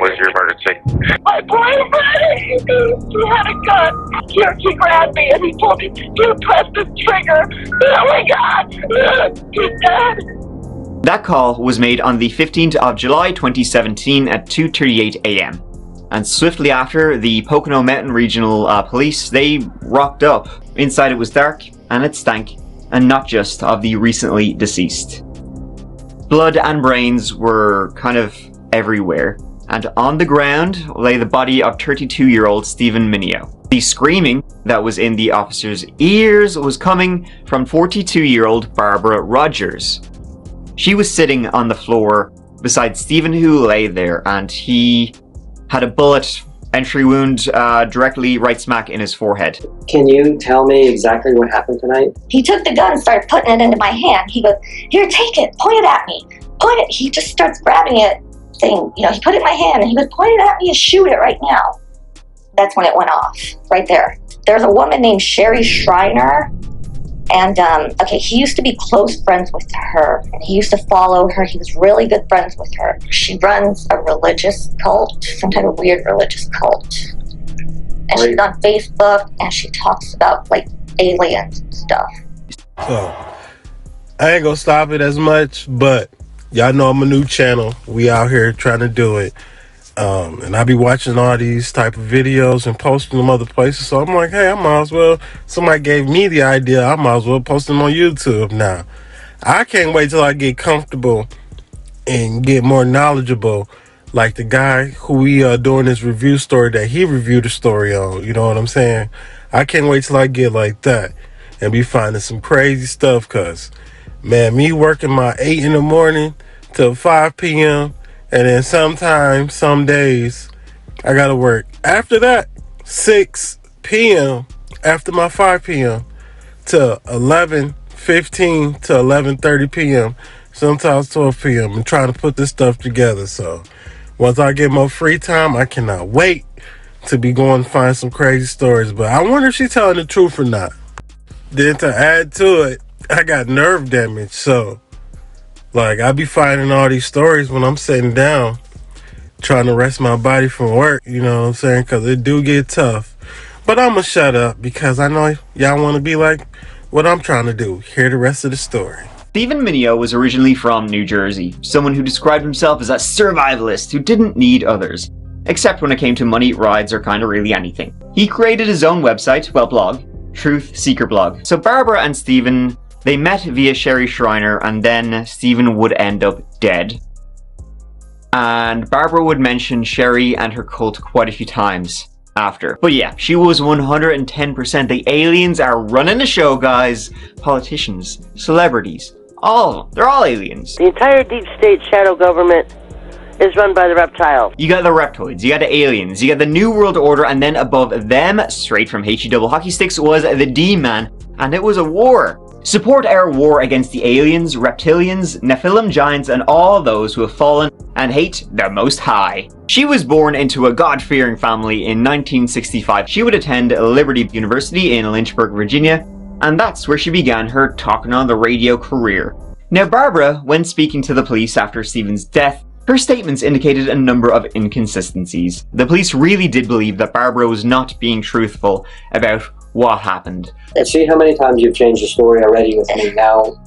was your emergency? My boyfriend, he had a gun. He grabbed me and he told me, you press the trigger. Oh my God, he's dead. That call was made on the 15th of July 2017 at 2:38 a.m. And swiftly after, the Pocono Mountain Regional Police, they rocked up. Inside it was dark and it stank, and not just of the recently deceased. Blood and brains were kind of everywhere, and on the ground lay the body of 32-year-old Stephen Mineo. The screaming that was in the officer's ears was coming from 42-year-old Barbara Rogers. She was sitting on the floor beside Stephen, who lay there, and he had a bullet entry wound directly right smack in his forehead. Can you tell me exactly what happened tonight? He took the gun and started putting it into my hand. He goes, here, take it, point it at me. Point it. He just starts grabbing it, saying, he put it in my hand, and he goes, point it at me and shoot it right now. That's when it went off, right there. There's a woman named Sherry Shriner, and he used to be close friends with her, and he used to follow her. He was really good friends with her. She runs a religious cult, some type of weird religious cult. And she's on Facebook, and she talks about, aliens and stuff. So, I ain't gonna stop it as much, but y'all know I'm a new channel. We out here trying to do it. And I be watching all these type of videos and posting them other places. So I'm like, hey, I might as well, somebody gave me the idea, I might as well post them on YouTube now. I can't wait till I get comfortable and get more knowledgeable, like the guy who we doing this review story that he reviewed the story on. You know what I'm saying? I can't wait till I get like that and be finding some crazy stuff, cause man, me working my 8 in the morning till 5 p.m. and then sometimes, some days, I gotta work after that 6 p.m. after my 5 p.m. to 11:15 to 11:30 p.m. sometimes 12 p.m. and trying to put this stuff together. So once I get more free time, I cannot wait to be going to find some crazy stories. But I wonder if she's telling the truth or not. Then to add to it, I got nerve damage, so I be finding all these stories when I'm sitting down trying to rest my body from work, you know what I'm saying, because it do get tough. But I'm gonna shut up because I know y'all want to be like what I'm trying to do. Hear the rest of the story. Stephen Mineo was originally from New Jersey, someone who described himself as a survivalist who didn't need others, except when it came to money, rides, or kind of really anything. He created his own website, blog, Truth Seeker Blog. So Barbara and Stephen, they met via Sherry Shriner, and then Stephen would end up dead. And Barbara would mention Sherry and her cult quite a few times after. But yeah, she was 110%. The aliens are running the show, guys. Politicians, celebrities, all of them. They're all aliens. The entire deep state shadow government is run by the reptiles. You got the reptoids, you got the aliens, you got the New World Order, and then above them, straight from HE double hockey sticks, was the D-Man. And it was a war. Support our war against the aliens, reptilians, Nephilim giants, and all those who have fallen and hate the Most High. She was born into a God-fearing family in 1965. She would attend Liberty University in Lynchburg, Virginia, and that's where she began her talking on the radio career. Now Barbara, when speaking to the police after Stephen's death, her statements indicated a number of inconsistencies. The police really did believe that Barbara was not being truthful about what happened. See how many times you've changed the story already with me now.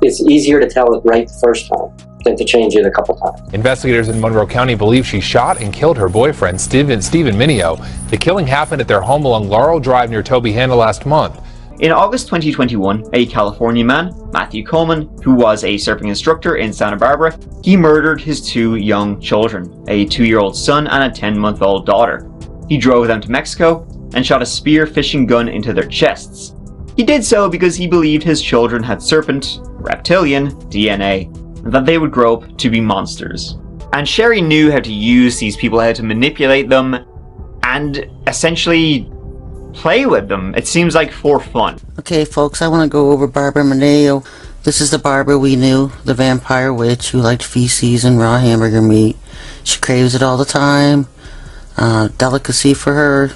It's easier to tell it right the first time than to change it a couple times. Investigators in Monroe County believe she shot and killed her boyfriend, Stephen Mineo. The killing happened at their home along Laurel Drive near Tobyhanna last month. In August 2021, a California man, Matthew Coleman, who was a surfing instructor in Santa Barbara, he murdered his 2 young children, a 2-year-old son and a 10-month-old daughter. He drove them to Mexico and shot a spear fishing gun into their chests. He did so because he believed his children had serpent, reptilian DNA, and that they would grow up to be monsters. And Sherry knew how to use these people, how to manipulate them, and essentially play with them. It seems like for fun. Okay folks, I want to go over Barbara Mineo. This is the Barbara we knew, the vampire witch who liked feces and raw hamburger meat. She craves it all the time. Delicacy for her.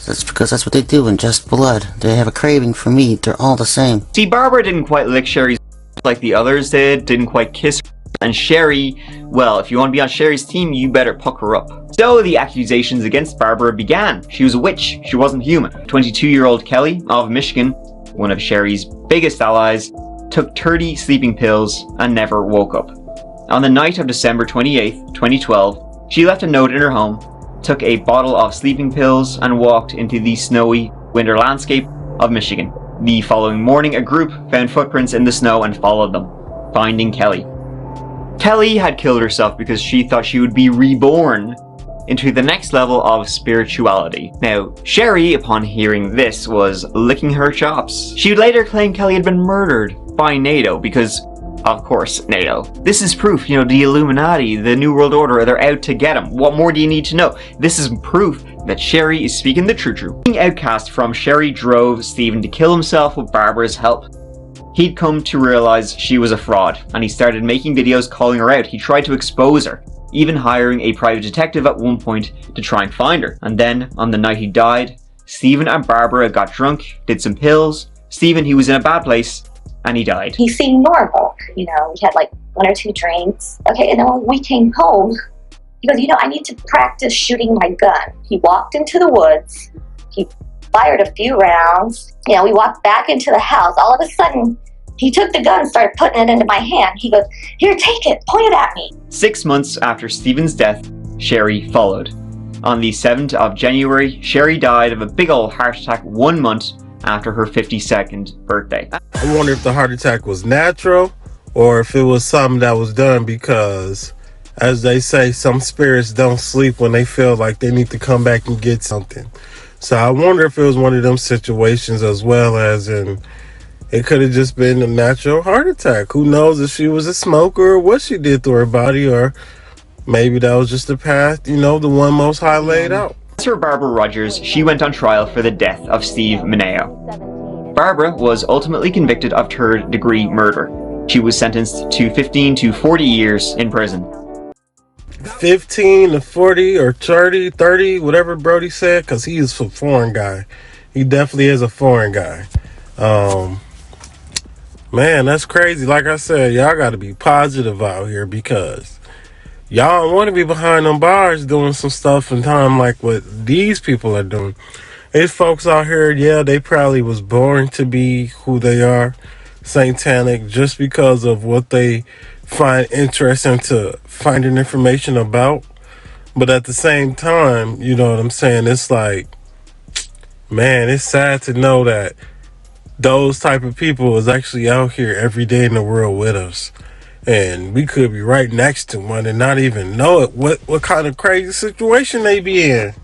That's because that's what they do, ingest blood. They have a craving for meat. They're all the same. See, Barbara didn't quite lick Sherry's like the others did, didn't quite kiss her. And Sherry, well, if you want to be on Sherry's team, you better pucker up. So the accusations against Barbara began. She was a witch. She wasn't human. 22-year-old Kelly of Michigan, one of Sherry's biggest allies, took 30 sleeping pills and never woke up. On the night of December 28th, 2012, she left a note in her home, took a bottle of sleeping pills, and walked into the snowy winter landscape of Michigan. The following morning, a group found footprints in the snow and followed them, finding Kelly. Kelly had killed herself because she thought she would be reborn into the next level of spirituality. Now, Sherry, upon hearing this, was licking her chops. She would later claim Kelly had been murdered by NATO because, of course, NATO. This is proof, the Illuminati, the New World Order, they're out to get him. What more do you need to know? This is proof that Sherry is speaking the true. Being outcast from Sherry drove Stephen to kill himself with Barbara's help. He'd come to realize she was a fraud, and he started making videos calling her out. He tried to expose her, even hiring a private detective at one point to try and find her. And then, on the night he died, Stephen and Barbara got drunk, did some pills. Stephen, he was in a bad place, and he died. He seemed normal, he had like 1 or 2 drinks. Okay, and then when we came home, he goes, I need to practice shooting my gun. He walked into the woods, he fired a few rounds. We walked back into the house. All of a sudden, he took the gun and started putting it into my hand. He goes, here, take it, point it at me. 6 months after Stephen's death, Sherry followed. On the 7th of January, Sherry died of a big old heart attack 1 month after her 52nd birthday. I wonder if the heart attack was natural or if it was something that was done because, as they say, some spirits don't sleep when they feel like they need to come back and get something. So I wonder if it was one of them situations, as well as in it could have just been a natural heart attack. Who knows if she was a smoker or what she did to her body, or maybe that was just the path, the one Most High laid out. As for Barbara Rogers, she went on trial for the death of Steve Mineo. Barbara was ultimately convicted of third-degree murder. She was sentenced to 15 to 40 years in prison. 15 to 40 or 30, whatever Brody said, because he is a foreign guy. He definitely is a foreign guy. Man, that's crazy. Like I said, y'all got to be positive out here because y'all don't want to be behind them bars doing some stuff in time like what these people are doing. There's folks out here, yeah, they probably was born to be who they are, satanic, just because of what they find interesting to finding information about. But at the same time, you know what I'm saying? It's like, man, it's sad to know that those type of people is actually out here every day in the world with us. And we could be right next to one and not even know it. What kind of crazy situation they be in.